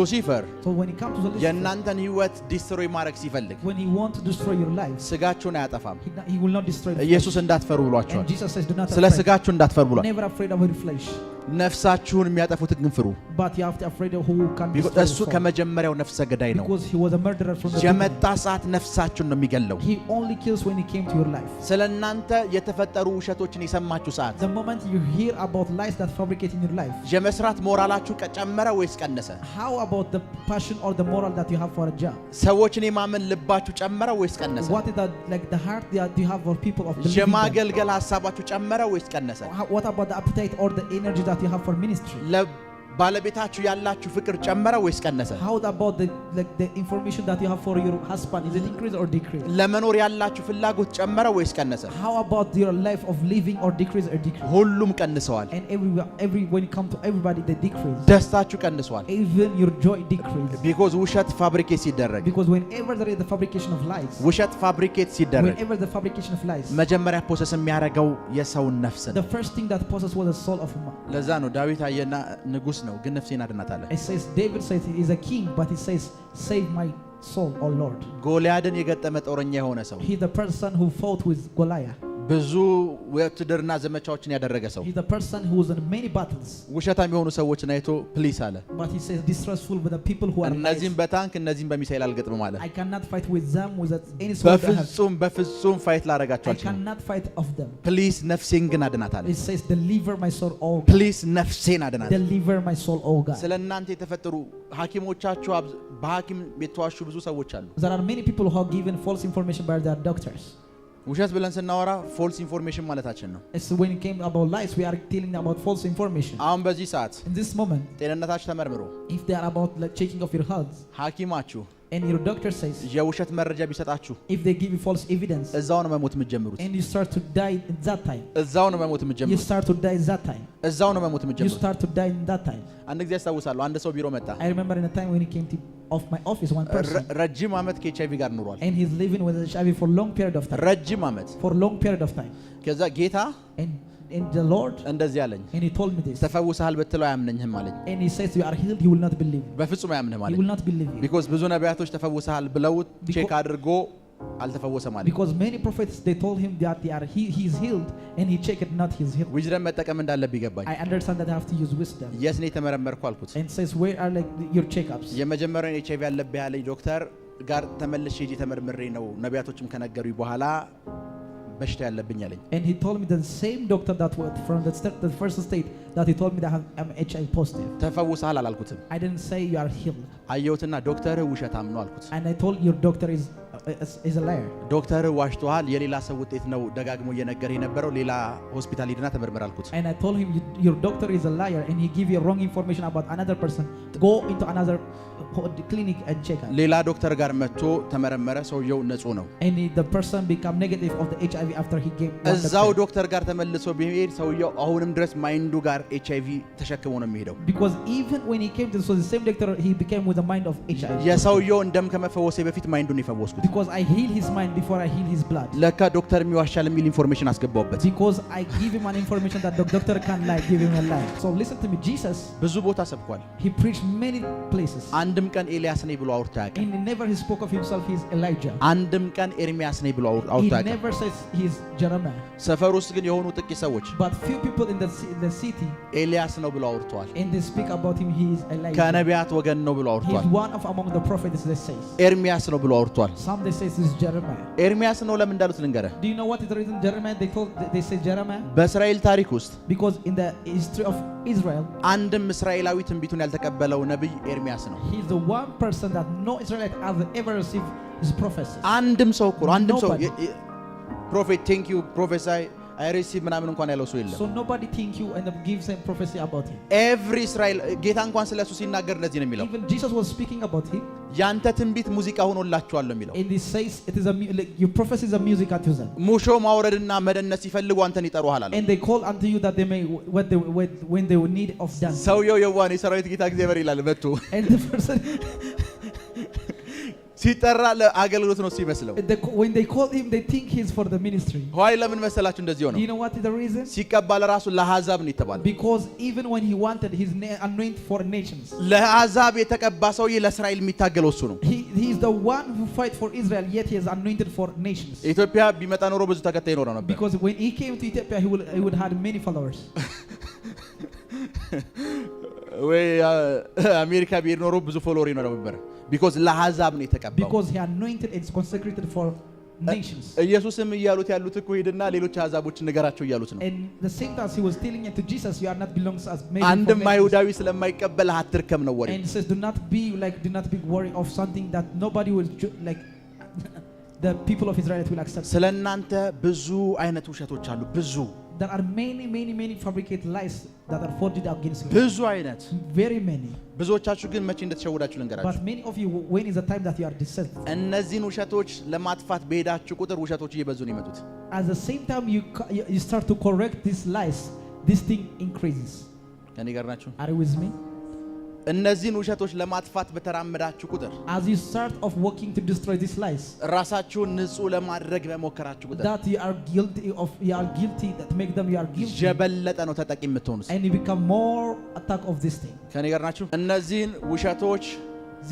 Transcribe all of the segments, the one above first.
ሉሲፈር So when he comes to Lucifer, የእናንተን ህይወት ዲስትሮይ ማድረግ ሲፈልግ when he wants to destroy your life, ስጋችሁን አያጠፋም። he will not destroy the ኢየሱስ flesh. እንዳትፈሩ ብሏቸዋል። And Jesus says, do not ስለ afraid. ስጋችሁ እንዳትፈሩ ብሏል። Never afraid of your flesh. ነፍሳችሁን የሚያጠፉት ግን ፍሩ። But you have to afraid of who can destroy እሱ your soul. ከመጀመሪያው ነፍሰ ገዳይ ነው። Because he was a murderer from the የመጣ beginning. ሰዓት ነፍሳችሁን ነው የሚገለው። He only kills when he came to your life. ስለናንተ የተፈጠሩ ውሸቶችን የሰማችሁ ሰዓት The moment you hear about lies that fabricate in your life, የመስራት ሞራላችሁ ጨመረ ወይስ ቀነሰ? how about the passion or the moral that you have for a job? ሰዎችን የማመን ልባችሁ ጨመረ ወይስ ቀነሰ? What is that, like the heart that you have for people of believing them? የማገልገል ሐሳባችሁ ጨመረ ወይስ ቀነሰ? What about the appetite or the energy that you have for ministry? ባለቤታችሁ ያላችሁ ፍቅር ጨመረ ወይስ ቀነሰ? How about the information that you have for your husband, is it increase or decrease? ለመኖር ያላችሁ ፍላጎት ጨመረ ወይስ ቀነሰ? How about your life of living or decrease or decrease? ሁሉም ቀንሰዋል። And every when it comes to everybody they decrease. ደስታችሁ ቀንሷል። Even your joy decrease. because ውሸት ፋብሪኬት ሲደረግ Because whenever there is the fabrication of lies, ውሸት ፋብሪኬት ሲደረግ whenever the fabrication of lies, መጀመሪያ ፕሮሰስ የሚያደርገው የሰውን ነፍስ ነው። the first thing that possesses was the soul of man. ለዛ ነው ዳዊት አየና ንጉስ ነው ግን ነፍሴን አድናታለህ። It says David says he is a king, but he says save my soul, O Lord. ጎልያድን የገጠመ ጦረኛ የሆነ ሰው He the person who fought with Goliath. ብዙ ውትድርና ዘመቻዎችን ያደረገ ሰው He the person who was in many battles. ውሸታም የሆኑ ሰዎችን አይቶ ፕሊስ አለ። But he says distrustful with the people who are እነዚህም በታንክ እነዚህም በሚሳኤል አልገጥምም አለ። I cannot fight with them with any sword. በፍጹም ፋይት ላደርጋቸው I አልችልም። cannot fight of them. ፕሊስ ነፍሴን ግን አድናት አለ። It says deliver my soul, O God. ፕሊስ ነፍሴን አድናት። Deliver my soul, O God. ስለናንተ የተፈጠሩ ሐኪሞቻችሁ በሐኪም የተዋሹ ብዙ ሰዎች አሉ። There are many people who are given false information by their doctors. ውሸት ብለን ስናወራ ፎልስ ኢንፎርሜሽን ማለታችን ነው። It's when it came about lies, we are telling about false information. አሁን በዚህ ሰዓት In this moment, ጤንነታችሁ ተመርምሮ if they are about like checking of your health, ሐኪማችሁ and your doctor says, የውሸት መረጃ ቢሰጣችሁ if they give you false evidence, እዛው ነው መሞት የምትጀምሩት። and you start to die in that time, እዛው ነው መሞት you የምትጀምሩት። start to die in that time, እዛው ነው መሞት you የምትጀምሩት። start to die in that time. አንድ ጊዜ አስታውሳለሁ አንድ ሰው ቢሮ መጣ። I remember in a time when he came to of my office, one person, ረጅም ዓመት ከኤችአይቪ ጋር ኑሯል። and he's living with HIV for long period of time. ረጅም ዓመት For long period of time. ከዛ ጌታ And the Lord, እንደዚህ አለኝ፣ and he told me this, ተፈውሰሃል ብትለው አያምነኝም አለኝ። and he says you are healed, he will not believe. በፍጹም አያምንም He አለኝ። will not believe you. because ብዙ ነቢያቶች ተፈውሰሃል ብለው ቼክ አድርጎ አልተፈወሰም አለኝ። Because many prophets they told him that he is healed, and he checked not he's healed. ዊዝደም መጠቀም እንዳለብኝ ይገባኝ። I understand that I have to use wisdom. የት ነው የተመረመርኩ አልኩት። And says where are like your checkups? የመጀመሪያውን ኤችአይቪ ያለብህ ያለኝ ዶክተር ጋር ተመልሼ ሄጄ ተመርምሬ ነው ነቢያቶችም ከነገሩኝ በኋላ በሽታ ያለብኝ አለኝ። And he told me the same doctor that was from the first state that he told me that I'm HIV positive. ተፈውሰሃል አላልኩትም። I didn't say you are healed. አየሁትና ዶክተርህ ውሸታም ነው አልኩት። And I told your doctor is a liar. ዶክተርህ ዋሽቶሃል፣ የሌላ ሰው ውጤት ነው ደጋግሞ እየነገረ የነበረው፣ ሌላ ሆስፒታል ሄድና ተመርምር አልኩት። And I told him your doctor is a liar, and he give you wrong information about another person. Go into another clinic and check out. ሌላ ዶክተር ጋር መጥቶ ተመረመረ፣ ሰውየው ንጹህ ነው። And the person become negative of the HIV after he gave እዛው ዶክተር ጋር ተመልሶ ቢሄድ ሰውየው አሁንም ድረስ ማይንዱ ጋር ኤችአይቪ ተሸክሞ ነው የሚሄደው። Because even when he came to the same doctor, he became with the mind of HIV. የሰውየው እንደም ከመፈወሴ በፊት ማይንዱን ይፈወስኩት። Because I heal his mind before I heal his blood. ለካ ዶክተር የሚዋሻል የሚል ኢንፎርሜሽን አስገባውበት። Because I give him an information that the doctor can't lie, give him a lie. So listen to me, Jesus, ብዙ ቦታ ሰብኳል። he preached many places. አንድም ቀን ኤልያስ ነኝ ብሎ አውርቶ አያውቅም። And never he spoke of himself he is Elijah. አንድም ቀን ኤርሚያስ ነኝ ብሎ አውርቶ He አያውቅም። never says he is Jeremiah. ሰፈር ውስጥ ግን የሆኑ ጥቂት ሰዎች But few people in the city, ኤልያስ ነው ብሎ አውርተዋል። and they speak about him, he is Elijah. ከነቢያት ወገን ነው ብሎ He አውርተዋል። is one of among the prophets, they say. ኤርሚያስ ነው ብሎ አውርተዋል። Some they say this is Jeremiah. ኤርሚያስ ነው ለምን እንዳሉት ልንገርህ። Do you know what is the reason Jeremiah they say Jeremiah? በእስራኤል ታሪክ ውስጥ Because in the history of Israel, አንድም እስራኤላዊ ትንቢቱን ያልተቀበለው ነብይ ኤርሚያስ ነው። he is the one person that no Israelite has ever received his prophecy. አንድም ሰው እኮ አንድም ሰው Nobody. ፕሮፌት ቴንክ ዩ ፕሮፌሳይ አይ ሪሲቭ ምናምን እንኳን ያለው ሰው የለም። So nobody think you and gives him prophecy about him. ኤቭሪ እስራኤል ጌታ እንኳን ስለሱ ሲናገር እንደዚህ ነው የሚለው። Even Jesus was speaking about him. ያንተ ትንቢት ሙዚቃ ሆኖላችኋል ነው የሚለው። And he says it is like your prophecy is a music unto them. ሙሾ ማውረድና መደነስ ሲፈልጉ አንተን ይጠሩሃል አለ። And they call unto you that they may when they will need of dance. ሰውየው የዋን የሰራዊት ጌታ እግዚአብሔር ይላል መጥቶ And the person ሲጠራ ለአገልግሎት ነው ሲመስለው When they call him, they think he's for the ministry. ሆይ ለምን መሰላችሁ እንደዚህ ሆነው? Do you know what is the reason? ሲቀባ ለራሱ ለአሕዛብ ነው የተባለው። Because even when he wanted his anointed for nations. ለአሕዛብ የተቀባ ሰውዬ ለእስራኤል የሚታገለው እሱ ነው። He is the one who fight for Israel, yet he is anointed for nations. ኢትዮጵያ ቢመጣ ኖሮ ብዙ ተከታይ ይኖረው ነበር። Because when he came to Ethiopia, he would have many followers. ወይ አሜሪካ ቢሄድ ኖሮ ብዙ ፎሎወር ይኖረው ነበር። Because ለአሕዛብ ነው የተቀባው። Because he anointed and consecrated for nations. ኢየሱስም እያሉት ያሉት እኮ ሄድና ሌሎች አሕዛቦች ንገራቸው እያሉት ነው። And the same time he was telling it to Jesus, you are not belongs as maybe አንድም አይሁዳዊ ስለማይቀበል አትርከም ነው ወሬ። And he says, do not be worried of something that nobody will like the people of Israel will accept. ስለናንተ ብዙ አይነት ውሸቶች አሉ ብዙ There are many fabricated lies that are forged against you. ብዙ አይነት Very many. ብዙዎቻችሁ ግን መቼ እንደተሸወዳችሁ ልንገራችሁ። But many of you, when is the time that you are deceived? እነዚህን ውሸቶች ለማጥፋት በሄዳችሁ ቁጥር ውሸቶች እየበዙ ነው የሚመጡት። At the same time you start to correct these lies, this thing increases. ከኔ ጋር ናችሁ? Are you with me? እነዚህን ውሸቶች ለማጥፋት በተራመዳችሁ ቁጥር As you start of working to destroy these lies, ራሳችሁን ንጹህ ለማድረግ በመሞከራችሁ ቁጥር that you are guilty that make them you are guilty, የበለጠ ነው ተጠቂ የምትሆኑት። and you become more attack of this thing. ከኔ ጋር ናችሁ? እነዚህን ውሸቶች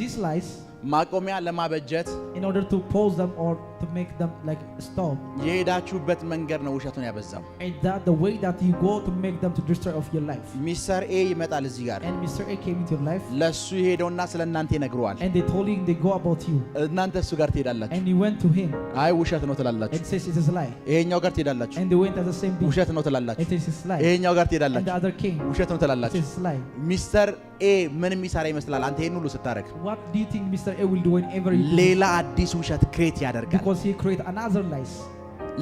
These lies, ማቆሚያ ለማበጀት in order to pause them or to make them like stop, የሄዳችሁበት መንገድ ነው ውሸቱን ያበዛው። and that the way that you go to make them to destroy of your life. ሚስተር ኤ ይመጣል እዚህ ጋር And Mr. A came into your life, ለሱ ሄደውና ስለናንተ ይነግረዋል። and they told him they go about you, እናንተ እሱ ጋር ትሄዳላችሁ። and you went to him አይ ውሸት ነው ትላላችሁ። and says it is a lie, ይሄኛው ጋር ትሄዳላችሁ። and they went at the same beat ውሸት ነው ትላላችሁ። and says it's a lie, ይሄኛው ጋር and the ትሄዳላችሁ። other came ውሸት ነው ትላላችሁ። says it's a lie. ሚስተር ኤ ምን የሚሰራ ይመስላል? አንተ ይሄን ሁሉ ስታረግ What do you think Mr. A will do whenever you do? ሌላ አዲስ ውሸት ክሬት ያደርጋል። Because he create another lies,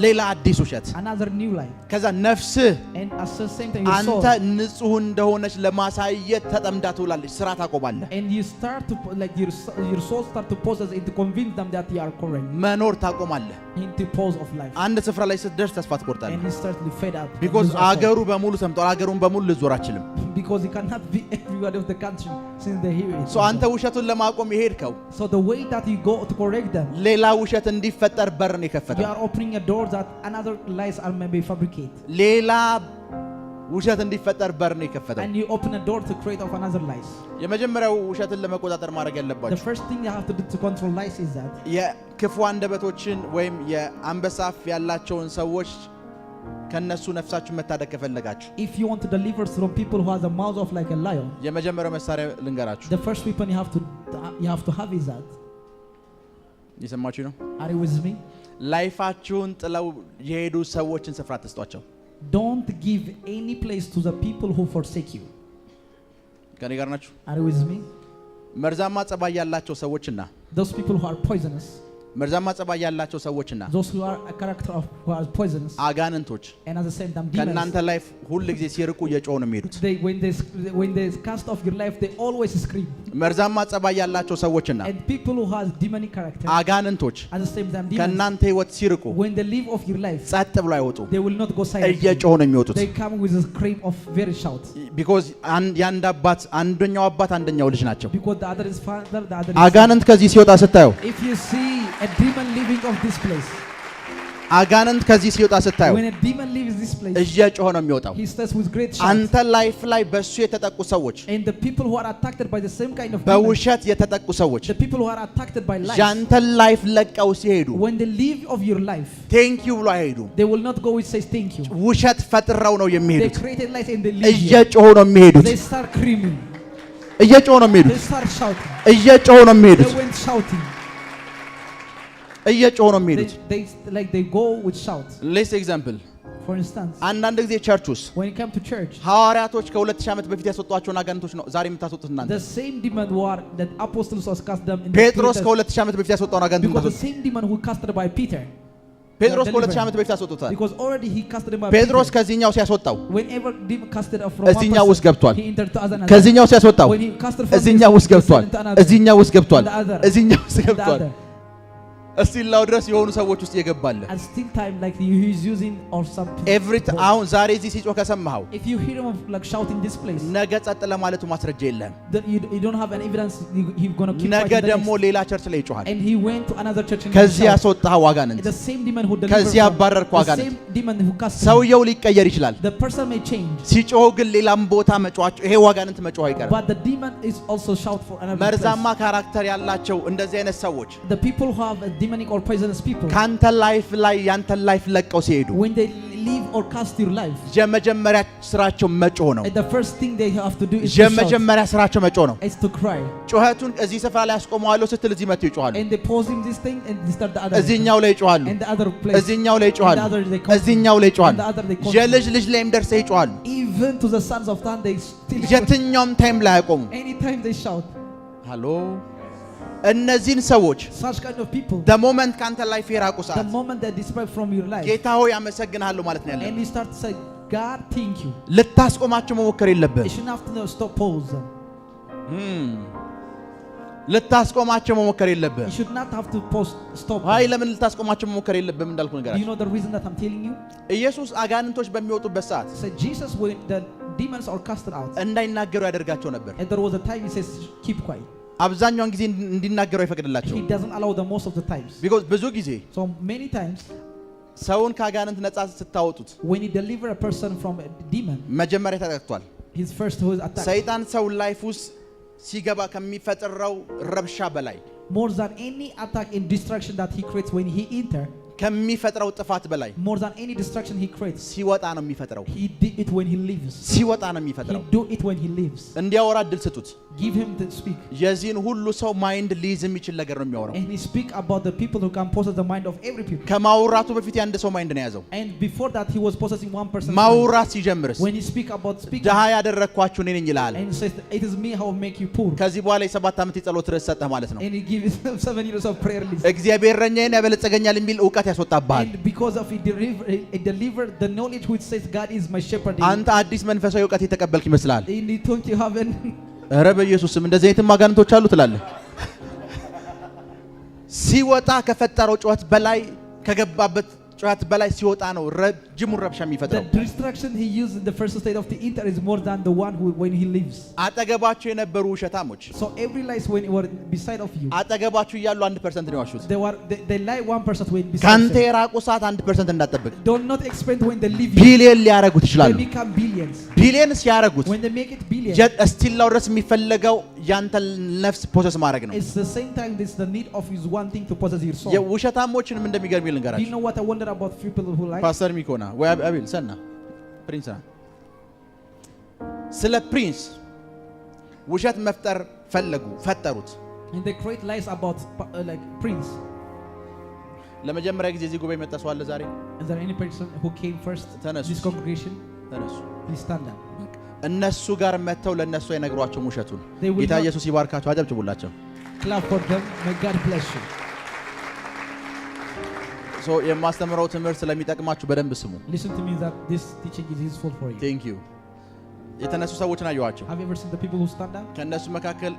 ሌላ አዲስ ውሸት another new lie, ከዛ ነፍስህ and at the same time your አንተ soul, ንጹህ እንደሆነች ለማሳየት ተጠምዳ ትውላለች። ስራ ታቆማለህ። and you start to like your soul start to possess and to convince them that you are correct, መኖር ታቆማለህ። into pause of life, አንድ ስፍራ ላይ ስትደርስ ተስፋ ትቆርጣለህ። and you start to fade up. ቢኮዝ Lose yourself. አገሩ በሙሉ ሰምቷል። አገሩን በሙሉ ልዞር አችልም። Because you cannot be everybody of the country since they hear it. ሶ አንተ ውሸቱን ለማቆም የሄድከው So the way that you go to correct them, ሌላ ውሸት እንዲፈጠር በር ነው you የከፈተው። are opening a door that another lies are maybe fabricate, ሌላ ውሸት እንዲፈጠር በር ነው የከፈተው። and you open a door to create of another lies. የመጀመሪያው ውሸትን ለመቆጣጠር ማድረግ The ያለባችሁ first thing you have to do to control lies is that የክፉ አንደበቶችን ወይም የአንበሳ አፍ ያላቸውን ሰዎች ከነሱ ነፍሳችሁን መታደግ ከፈለጋችሁ if you want to deliver from people who has a mouth of like a lion, የመጀመሪያው መሳሪያ ልንገራችሁ። the first weapon you have to have is that. እየሰማችሁ ነው? Are you with me? ላይፋችሁን ጥለው የሄዱ ሰዎችን ስፍራ አትስጧቸው። Don't give any place to the people who forsake you. ከኔ ጋር ናችሁ? Are you with me? መርዛማ ጸባይ ያላቸው ሰዎችና Those people who are poisonous, መርዛማ ጸባይ ያላቸው ሰዎችና those who are a character of who are poisonous, አጋንንቶች and at the same time demons, ከእናንተ ላይፍ ሁል ጊዜ ሲርቁ እየጮሁ ነው የሚሄዱት። when they cast off your life, they always scream. መርዛማ ጸባይ ያላቸው ሰዎችና And people who has demonic character, አጋንንቶች at the same time demons, ከእናንተ ህይወት ሲርቁ when they leave of your life, ጸጥ ብሎ አይወጡም። they will not go silent. እየጮሁ ነው የሚወጡት። They come with a scream of very shout. ቢኮዝ የአንድ አባት አንደኛው አባት አንደኛው ልጅ ናቸው። Because the other is father, the other is አጋንንት ከዚህ ሲወጣ ስታዩ If you see a demon leaving of this place, አጋንንት ከዚህ ሲወጣ ስታዩ when a demon leaves this place, እየጮኸ ነው የሚወጣው። he starts with great shout. አንተ ላይፍ ላይ በሱ የተጠቁ ሰዎች And the people who are attacked by the same kind of demon, በውሸት የተጠቁ ሰዎች the people who are attacked by lies, ያንተ ላይፍ ለቀው ሲሄዱ when they leave of your life, ቴንክ ዩ ብሎ አይሄዱም። they will not go with says thank you. ውሸት ፈጥረው ነው They የሚሄዱት። created lies and they leave you. እየጮሁ ነው የሚሄዱት። They start screaming. እየጮሁ ነው They የሚሄዱት። start shouting. እየጮሁ ነው የሚሄዱት። They went shouting. እየጮሁ ነው የሚሄዱት። They go with shout. ሌስ ኤግዛምፕል For instance, አንዳንድ ጊዜ ቸርች ውስጥ when you come to church, ሐዋርያቶች ከ2000 ዓመት በፊት ያስወጧቸውን አጋንንቶች ነው ዛሬ የምታስወጡት እናንተ። the same demon war that apostles was cast them in ጴጥሮስ ከ2000 ዓመት በፊት ያስወጣውን አጋንንት because the ነው። same demon who casted by Peter, ጴጥሮስ ከ2000 ዓመት በፊት ያስወጡታል። because already he casted them by ጴጥሮስ Peter. ከዚህኛው ሲያስወጣው Whenever demon casted from one እዚህኛው ውስጥ person, ገብቷል። he entered to another. ከዚህኛው ሲያስወጣው When he casted from እዚህኛው ውስጥ this, he ገብቷል። entered into another. እዚህኛው ውስጥ ገብቷል። And the other. እዚህኛው ውስጥ And the ገብቷል። other. እስቲላው ድረስ የሆኑ ሰዎች ውስጥ ይገባል And still time like he is using or something. አሁን ዛሬ እዚህ ሲጮህ ከሰማኸው If you hear him like shout in this place, ነገ ጸጥ ለማለቱ ማስረጃ የለም then you don't have an evidence he's going to keep ነገ quiet the ደግሞ next. ሌላ ቸርች ላይ ይጮሃል And he went to another church and ከዚህ shout. ያስወጣኸው አጋንንት The same demon who delivered ከዚህ ያባረርከው the አጋንንት same demon who cast him. ሰውየው ሊቀየር ይችላል The person may change, ሲጮህ ግን ሌላም ቦታ መጮሃቸው ይሄ አጋንንት መጮህ አይቀርም but the demon is also shout for another place. መርዛማ ካራክተር ያላቸው እንደዚህ አይነት ሰዎች The people who have a demonic or poisonous people, ካንተ ላይፍ ላይ ያንተን ላይፍ ለቀው ሲሄዱ when they leave or cast your life, የመጀመሪያ ስራቸው መጮህ ነው the first thing they have to do is to shout. የመጀመሪያ ስራቸው መጮህ ነው Is to cry. ጩኸቱን እዚህ ስፍራ ላይ አስቆመዋለሁ ስትል እዚህ መጥተው ይጮሃሉ And they pause him this thing and they start the other. እዚህኛው ላይ ይጮሃሉ And the other place. እዚህኛው ላይ ይጮሃሉ And the other they continue. እዚህኛው ላይ ይጮሃሉ And the other they continue. የልጅ ልጅ ላይም ደርሰው ይጮሃሉ Even to the sons of time they still shout. የትኛውም ታይም ላይ አይቆሙ Anytime they shout. ሃሎ እነዚህን ሰዎች Such kind of people, the moment ካንተ ላይፍ የራቁ the ሰዓት moment they disperse from your life, ጌታ ሆይ አመሰግንሃለሁ ማለት ነው ያለው and you start to say, God, thank you. ልታስቆማቸው መሞከር You የለብህም shouldn't have to stop, pause them. ልታስቆማቸው መሞከር You የለብህም should not have to pause, stop. አይ them. ለምን ልታስቆማቸው መሞከር የለብህም እንዳልኩ Do you ነገራችሁ know the reason that I'm telling you? ኢየሱስ አጋንንቶች በሚወጡበት ሰዓት So Jesus, when the demons are casted out, እንዳይናገሩ ያደርጋቸው ነበር and there was a time he says, keep quiet. አብዛኛውን ጊዜ እንዲናገሩ አይፈቅድላቸው He doesn't allow them most of the times. ቢኮዝ ብዙ ጊዜ So many times, ሰውን ከአጋንንት ነፃ ስታወጡት when he deliver a person from a demon, መጀመሪያ ተጠቅቷል his first who is attacked. ሰይጣን ሰው ላይፍ ውስጥ ሲገባ ከሚፈጥረው ረብሻ በላይ More than any attack and distraction that he creates when he enter, ከሚፈጥረው ጥፋት በላይ more than any distraction he creates, ሲወጣ ነው የሚፈጥረው he did it when he leaves. ሲወጣ ነው He የሚፈጥረው do it when he leaves. እንዲያወራ እድል ስጡት Give him to speak. የዚህን ሁሉ ሰው ማይንድ ሊይዝ የሚችል ነገር ነው የሚያወራው And he speak about the people who can possess the mind of every people. ከማውራቱ በፊት የአንድ ሰው ማይንድ ነው የያዘው And before that he was possessing one person's mind. ማውራት ሲጀምርስ When he speak about speaking, ድሃ ያደረግኳችሁ እኔ ነኝ ይልሃል and he says, it is me how make you poor. ከዚህ በኋላ የ7 ዓመት የጸሎት ርዕስ ሰጠህ ማለት ነው And he gives 7 years of prayer list. እግዚአብሔር እረኛዬን ያበለጸገኛል የሚል እውቀት ያስወጣብሃል And because of it delivered the knowledge which says God is my shepherd. አንተ አዲስ መንፈሳዊ እውቀት የተቀበልክ ይመስላል And he thought you haven't. ኧረ በኢየሱስ ስም እንደዚህ አይነት አጋንንቶች አሉ ትላለህ ሲወጣ ከፈጠረው ጩኸት በላይ ከገባበት ጩኸት በላይ ሲወጣ ነው ረጅሙን ረብሻ The የሚፈጥረው distraction he used in the first state of the inter is more than the one who when he leaves. አጠገባቸው የነበሩ ውሸታሞች So every lies when were beside of you, አጠገባቸው እያሉ 1% ነው ያዋሹት they lie 1% when beside ካንተ them. የራቁ ሰዓት 1% እንዳትጠብቅ Do not expect when they leave you. ቢሊየን ሊያረጉት They ይችላሉ become billions. ቢሊየን ሲያረጉት When they make it billions, እስቲላው ድረስ የሚፈለገው ያንተ ነፍስ ፕሮሰስ ማድረግ ነው it's the same time this the need of is one thing to possess your soul. የውሸታሞችንም እንደሚገርም Do you ልንገራችሁ know what I wonder about people who lie? ፓስተር ሚኮና ወይ አቤል ሰና ፕሪንስ ና ስለ ፕሪንስ ውሸት መፍጠር ፈጠሩት And they create lies about like prince. ለመጀመሪያ ጊዜ እዚህ ጉባኤ መጣ ሰው አለ ዛሬ Is there any person who came first ተነሱ this congregation? ተነሱ Please stand up. እነሱ ጋር መተው ለነሱ አይነግሯቸውም ውሸቱን They will ጌታ not- ኢየሱስ ይባርካቸው አጨብጭቡላቸው Clap for them. May God bless you. ሶ የማስተምረው ትምህርት ስለሚጠቅማችሁ በደንብ ስሙ Listen to me that this teaching is useful for you. ቴንክ ዩ የተነሱ ሰዎችን አየኋቸው Have you ever seen the people who stand up? ከነሱ መካከል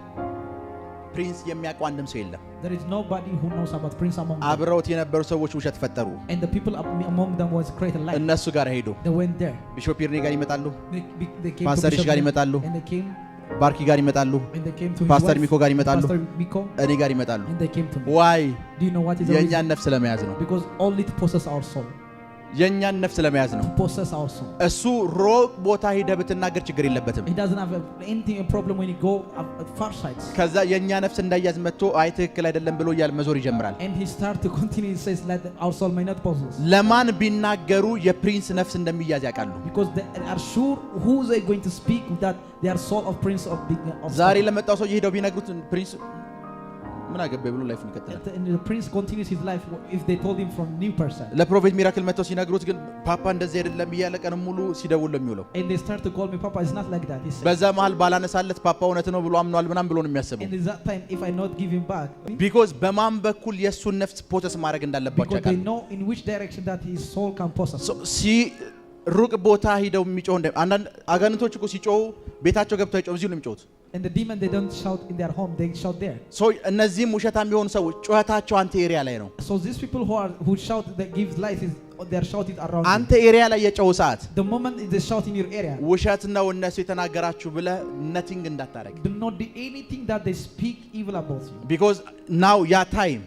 ፕሪንስ የሚያውቁ አንድም ሰው የለም There is nobody who knows about prince among them. አብረውት የነበሩ ሰዎች ውሸት ፈጠሩ And the people among them was created lie. እነሱ ጋር ሄዱ They went there. ቢሾፕ ይርኔ ጋር ይመጣሉ They came Pastor to Bishop ጋር Lee, ይመጣሉ and they came ባርኪ ጋር ይመጣሉ and they came to his ፓስተር wife, ሚኮ ጋር ይመጣሉ Pastor Miko, እኔ ጋር ይመጣሉ and they came to me. ዋይ Do you know what is the reason? የእኛን ነፍስ ለመያዝ ነው Because only to possess our soul. የእኛን ነፍስ ለመያዝ ነው To possess our soul. እሱ ሮቅ ቦታ ሄደህ ብትናገር ችግር የለበትም He doesn't have anything a problem when he go at far sides. ከዛ የእኛ ነፍስ እንዳያዝ መጥቶ አይ ትክክል አይደለም ብሎ እያለ መዞር ይጀምራል And he start to continue. He says that our soul may not possess. ለማን ቢናገሩ የፕሪንስ ነፍስ እንደሚያዝ ያውቃሉ Because they are sure who they going to speak that they are soul of prince of big of ዛሬ soul. ለመጣው ሰው ሄደው ቢነግሩት ፕሪንስ ምን አገባኝ ብሎ ላይፉን ይቀጥላል And the prince continues his life if they told him from new person. ለፕሮፌት ሚራክል መጥተው ሲነግሩት ግን ፓፓ እንደዚህ አይደለም እያለ ቀንም ሙሉ ሲደውል ነው የሚውለው And they start to call me Papa. It's not like that. He said. በዛ መሃል ባላነሳለት ፓፓ እውነት ነው ብሎ አምኗል ምናም ብሎ ነው የሚያስበው And at that time, if I not give him back, ቢኮዝ በማን በኩል የእሱን ነፍስ ፕሮሰስ ማድረግ እንዳለባቸው because they ያውቃሉ know in which direction that his soul can possess. ሩቅ ቦታ ሂደው የሚጮህ አንዳንድ አጋንንቶች እኮ ሲጮሁ ቤታቸው ገብተው አይጮህ እዚሁ ነው የሚጮሁት And the demon, they don't shout in their home, they shout there. So እነዚህም ውሸታም የሆኑ ሰዎች ጩኸታቸው አንተ ኤሪያ ላይ ነው። So these people who shout, that gives life, is they are shouting around አንተ ኤሪያ ላይ የጮሁ ሰዓት the moment they shout in your area, ውሸት ነው እነሱ የተናገራችሁ ብለህ nothing እንዳታረግ. do not do anything that they speak evil about you. Because now ya time,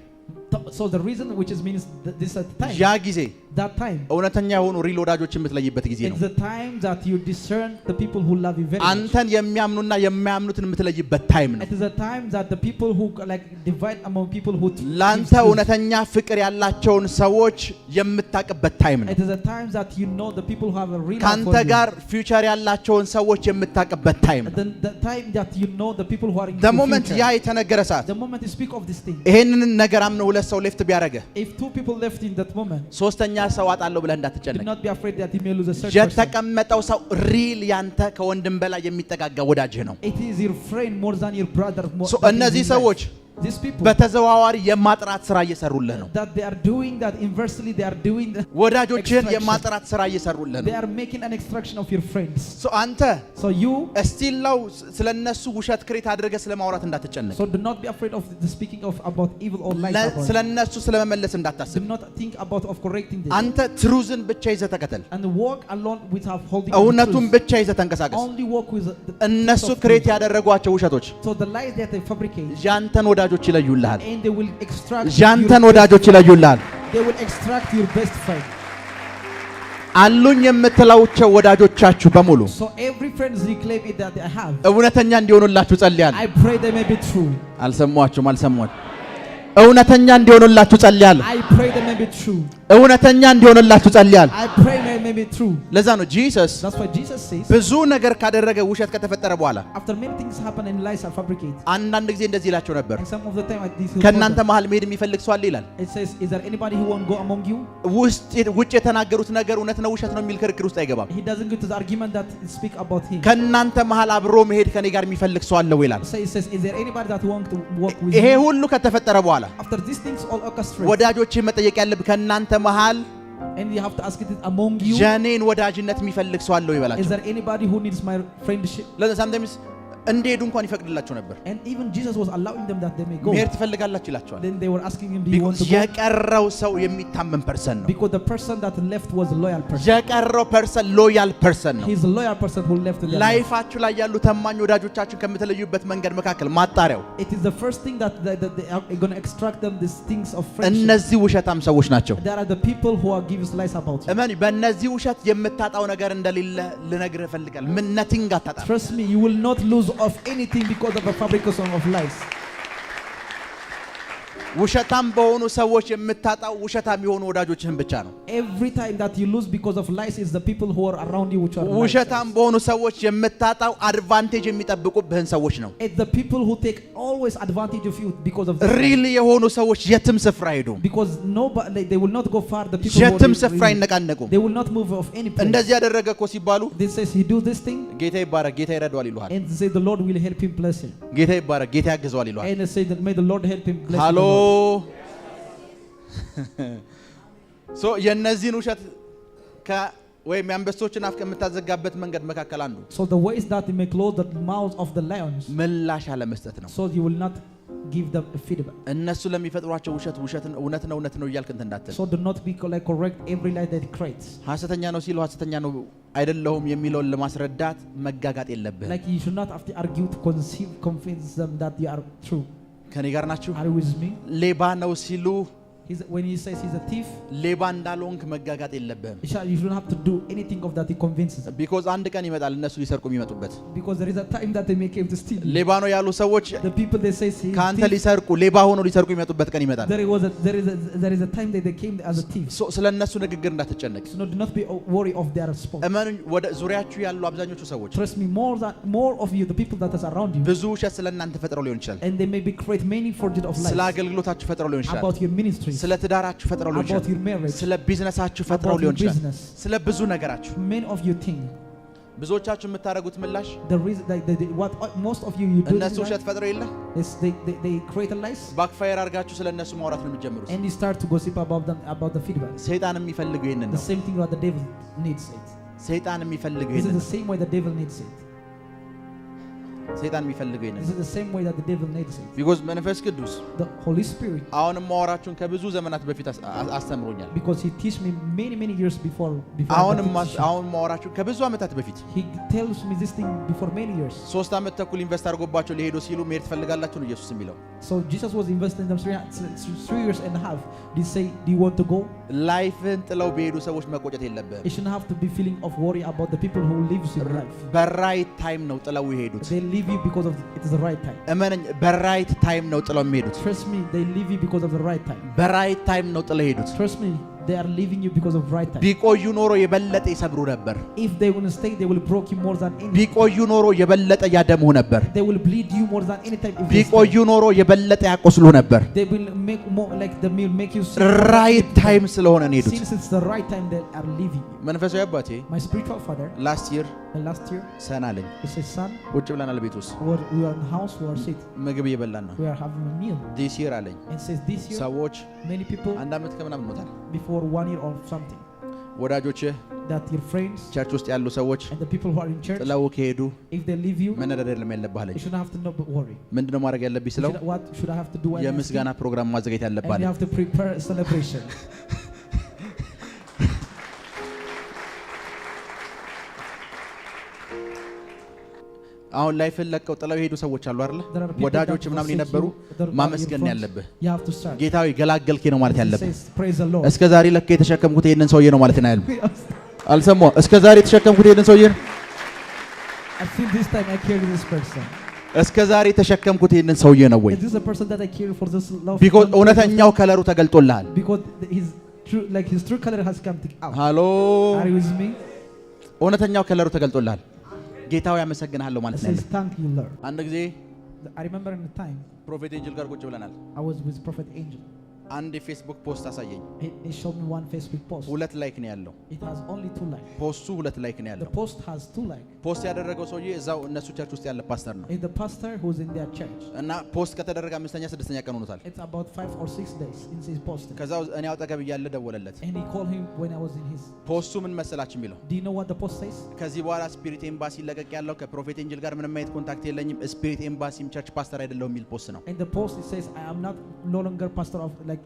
So the reason which is means this at time, ያ ጊዜ that time, እውነተኛ የሆኑ ሪል ወዳጆች የምትለይበት ጊዜ ነው። it's the time that you discern the people who love you very much. አንተን የሚያምኑና የማያምኑትን የምትለይበት ታይም ነው። It is the time that the people who like divide among people who ላንተ እውነተኛ ፍቅር ያላቸውን ሰዎች የምታውቅበት ታይም ነው። it is the time that you know the people who have a real love ካንተ for you. ጋር ፊውቸር ያላቸውን ሰዎች የምታውቅበት ታይም ነው። The time that you know the people who are in the your moment future. ያ የተነገረ ሰዓት The moment you speak of this thing, ይሄንን ነገር አምነው ሁለት ሰው ሌፍት ቢያረገ if two people left in that moment, ሶስተኛ ሰው አጣለሁ ብለህ do እንዳትጨነቅ። not be afraid that you may lose a third person. የተቀመጠው ሰው ሪል ያንተ ከወንድም በላይ የሚጠጋጋ ወዳጅህ ነው። It is your friend more than your brother. So እነዚህ ሰዎች these people በተዘዋዋሪ የማጥራት ስራ እየሰሩልህ ነው። that they are doing that inversely, they are doing the ወዳጆችህን extraction. የማጥራት ስራ እየሰሩልህ They ነው። are making an extraction of your friends. So አንተ So you እስቲል ነው ስለነሱ ውሸት ክሬት አድርገህ ስለማውራት እንዳትጨነቅ። so do not be afraid of the speaking of about evil or lies about it. ስለነሱ ስለመመለስ Do እንዳታስብ። not think about of correcting this. አንተ ትሩዝን ብቻ ይዘህ ተከተል። And walk alone without holding on to እውነቱን truth. ብቻ ይዘህ ተንቀሳቀስ። Only walk with the እነሱ truth of ክሬት truth. ያደረጓቸው ውሸቶች So the lies that they fabricate, ያንተን ወዳጆች ይለዩልሃል። and they will extract ያንተን your ወዳጆች ይለዩልሃል። they will extract your best friend. አሉኝ የምትላቸው ወዳጆቻችሁ በሙሉ So every friend you claim it that I have, እውነተኛ እንዲሆኑላችሁ ጸልያለሁ። I pray they may be true. አልሰማችሁም? እውነተኛ እንዲሆኑላችሁ ጸልያለሁ። I pray they may be true. እውነተኛ እንዲሆኑላችሁ ጸልያለሁ። I pray they may be true. ለዛ ነው ጂሰስ That's why Jesus says, ብዙ ነገር ካደረገ ውሸት ከተፈጠረ በኋላ after many things happen and lies are fabricated, አንዳንድ ጊዜ እንደዚህ ይላቸው ነበር፣ and some of the time this ከእናንተ መሃል መሄድ የሚፈልግ ሰው አለ ይላል። it says, is there anybody who won't go among you? ውጭ የተናገሩት ነገር እውነት ነው ውሸት ነው የሚል ክርክር ውስጥ አይገባም። He doesn't go to the argument that speak about him. ከእናንተ መሃል አብሮ መሄድ ከኔ ጋር የሚፈልግ ሰው አለ ይላል። So it says, is there anybody that wants to walk with ይሄ you? ሁሉ ከተፈጠረ በኋላ After these things all orchestrated, ወዳጆችን መጠየቅ ያለብህ ከእናንተ መሃል and you have to ask it among you, ጀኔን ወዳጅነት የሚፈልግ ሰው አለው is ይበላቸው። there anybody who needs my friendship? ለዛ sometimes እንዲሄዱ እንኳን ይፈቅድላቸው ነበር። And even Jesus was allowing them that they may go. መሄድ ትፈልጋላችሁ ይላቸዋል። Then they were asking him, do you want to go? የቀረው ሰው የሚታመን ፐርሰን ነው። Because the person that left was a loyal person. የቀረው ፐርሰን ሎያል ፐርሰን ነው። He's a loyal person who left in their life. ላይፋችሁ ላይ ያሉ ታማኝ ወዳጆቻችሁን ከምትለዩበት መንገድ መካከል ማጣሪያው It is the first thing that they are going to extract them these things of friendship. እነዚህ ውሸታም ሰዎች ናቸው። There are the people who are gives lies about you. እመኒ በእነዚህ ውሸት የምታጣው ነገር እንደሌለ ልነግርህ እፈልጋለሁ። ምን ነቲንግ አታጣም። Trust me, you will not lose of anything because of a fabrication of lies. ውሸታም በሆኑ ሰዎች የምታጣው ውሸታም የሆኑ ወዳጆችህን ብቻ ነው። Every time that you lose because of lies is the people who are around you which are lies. ውሸታም በሆኑ ሰዎች የምታጣው አድቫንቴጅ የሚጠብቁብህን ሰዎች ነው። It's the people who take always advantage of you because of this. ሪል የሆኑ ሰዎች የትም ስፍራ አይሄዱም። Because nobody, they will not go far. The people who የትም are ስፍራ አይነቃነቁም። they will not move of any place. እንደዚህ ያደረገ እኮ ሲባሉ This says he do this thing, ጌታ ይባረክ ጌታ ይረዳዋል ይሉሃል። and say the Lord will help him, bless him. ጌታ ይባረክ ጌታ ያግዘዋል ይሉሃል። And say that may the Lord help him, bless ሃሎ him. ሶ የነዚህን ውሸት ወይም የአንበሶችን አፍ ከምታዘጋበት መንገድ መካከል አንዱ So the ways that he may close the mouths of the lions, ምላሽ አለመስጠት ነው። so you will not give them a feedback. እነሱ ለሚፈጥሯቸው ውሸት እውነት ነው እያልክ እንትን እንዳትል። So do not be like correct every lie that it creates. ሐሰተኛ ነው ሲሉ ሐሰተኛ ነው አይደለሁም የሚለውን ለማስረዳት መጋጋጥ የለብህም። Like you should not have to argue to convince them that you are true. ከኔ ጋር ናችሁ? Are you with me? ሌባ ነው ሲሉ When he says he's a thief, ሌባ እንዳልሆንክ መጋጋጥ የለብህም። you shouldn't have to do anything of that he convinces them. ቢኮዝ አንድ ቀን ይመጣል እነሱ ሊሰርቁ የሚመጡበት። Because there is a time that they may came to steal. ሌባ ነው ያሉ ሰዎች The people they say he's ካንተ thief, ሊሰርቁ ሌባ ሆኖ ሊሰርቁ የሚመጡበት ቀን ይመጣል። there is a time that they came as a thief. ስለ እነሱ ንግግር እንዳትጨነቅ። So do not be worried of their response. እመኑኝ ወደ ዙሪያችሁ ያሉ አብዛኞቹ ሰዎች Trust me, more of you, the people that is around you, ብዙ ውሸት ስለ እናንተ ፈጥረው ሊሆን ይችላል። and they may be create many forgeries of ስለ lies አገልግሎታችሁ ፈጥረው ሊሆን ይችላል። about your ministry, ስለ ትዳራችሁ ፈጥረው ሊሆን about your ይችላል። marriage, ስለ ቢዝነሳችሁ ፈጥረው about your ሊሆን ይችላል። business. ስለ ብዙ ነገራችሁ Many of you think ብዙዎቻችሁ የምታደርጉት ምላሽ the reason what most of you do እነሱ is ውሸት ፈጥረው የለ is they create a lies, ባክፋየር አድርጋችሁ ስለ እነሱ ማውራት ነው የሚጀምሩት። and you start to gossip about them, about the feedback. ሰይጣን የሚፈልገው ይሄንን The ነው። same thing that the devil needs it. ሰይጣን የሚፈልገው This is ይሄንን the same way the devil needs it. ሰይጣን የሚፈልገው ይሄን This is the same way that the devil needs it. because መንፈስ ቅዱስ The Holy Spirit, አሁንም ማወራችሁን ከብዙ ዘመናት በፊት አስተምሮኛል because he teach me many years before አሁንም the teaching. አሁን ማወራችሁን ከብዙ አመታት በፊት He tells me this thing before many years. 3 አመት ተኩል ኢንቨስት አድርጎባቸው ሊሄዱ ሲሉ መሄድ ትፈልጋላችሁ ነው ኢየሱስ የሚለው So Jesus was investing them 3 years and a half. Did he say, do you want to go? ላይፍን ጥለው በሄዱ ሰዎች መቆጨት የለብህም You shouldn't have to be feeling of worry about the people who lives in life. በራይት ታይም ነው ጥለው የሄዱት They leave you because of it is the right time. እመነኝ በራይት ታይም ነው ጥለው የሚሄዱት Trust me, they leave you because of the right time. በራይት ታይም ነው ጥለው የሄዱት Trust me, they are leaving you because of right time. ቢቆዩ ኖሮ የበለጠ ይሰብሩ ነበር If they will stay, they will break you more than any. ቢቆዩ ኖሮ የበለጠ ያደሙ ነበር They will bleed you more than any time. If they ቢቆዩ stay. ኖሮ የበለጠ ያቆስሉ ነበር They will make more like the meal make you sick. ራይት ታይም ስለሆነ ነው የሄዱት Since it's the right time, they are leaving you. መንፈሳዊ አባቴ My spiritual father, ላስት ይር last year, ሰናለኝ he said, son, ቁጭ ብለናል ቤት ውስጥ we are in the house, we are sitting, ምግብ እየበላን ነው we are having a meal. ዲስ ይር አለኝ And says this year, ሰዎች many people አንድ አመት ከምናምን ሞታል before 1 year or something, ወዳጆችህ that your friends ቸርች ውስጥ ያሉ ሰዎች and the people who are in church, ጥለው ከሄዱ if they leave you, መነደድ አይደለም ያለብህ አለኝ you shouldn't have to know, but worry. ምንድነው ማድረግ ያለብኝ ስለው What should I have to do? when I speak? የምስጋና ፕሮግራም ማዘጋጀት ያለብህ And አለኝ you have to prepare a celebration. አሁን ላይፍን ለቀው ጥለው የሄዱ ሰዎች አሉ አይደል There are people ወዳጆች that ምናምን forsake የነበሩ you, that are ማመስገን your friends. ያለብህ You have to start. ጌታዊ ገላገልከኝ ነው ማለት He ያለብህ says, praise the Lord. እስከ ዛሬ ለካ የተሸከምኩት ይሄንን ሰውዬ ነው ማለት ነው ያለው አልሰማው እስከ ዛሬ የተሸከምኩት ይሄንን ሰውዬ Until this time I carry this person. እስከ ዛሬ የተሸከምኩት ይሄንን ሰውዬ ነው ወይ Is this the person that I carry for this love? ቢኮዝ እውነተኛው ከለሩ ተገልጦልሃል Because his true, like his true color has come out. ሃሎ Are you with me? እውነተኛው ከለሩ ተገልጦልሃል ጌታው ያመሰግናለሁ I ማለት ነው says, ያለው thank you, Lord. አንድ ጊዜ I remember in the time ፕሮፌት ኤንጅል ጋር ቁጭ ብለናል I was with Prophet Angel. አንድ የፌስቡክ ፖስት አሳየኝ He showed me one Facebook post. 2 ላይክ ነው ያለው It has only 2 likes. ፖስቱ 2 ላይክ ነው The ያለው post has 2 likes. ፖስት ያደረገው ሰውዬ እዛው እነሱ ቸርች ውስጥ ያለ ፓስተር ነው It's the pastor who's in their church. እና ፖስት ከተደረገ 5ኛ 6ኛ ቀን ሆኖታል It's about 5 or 6 days since he's posted. ከዛው እኔ አጠገብ እያለ ደወለለት And he called him when I was in his. ፖስቱ ምን መሰላችሁ የሚለው Do you know what the post says? ከዚህ በኋላ ስፒሪት ኤምባሲ ለቀቅ ያለው ከፕሮፌት ኤንጅል ጋር ምንም አይነት ኮንታክት የለኝም ስፒሪት ኤምባሲም ቸርች ፓስተር አይደለሁም የሚል ፖስት ነው And the post it says I am not no longer pastor of like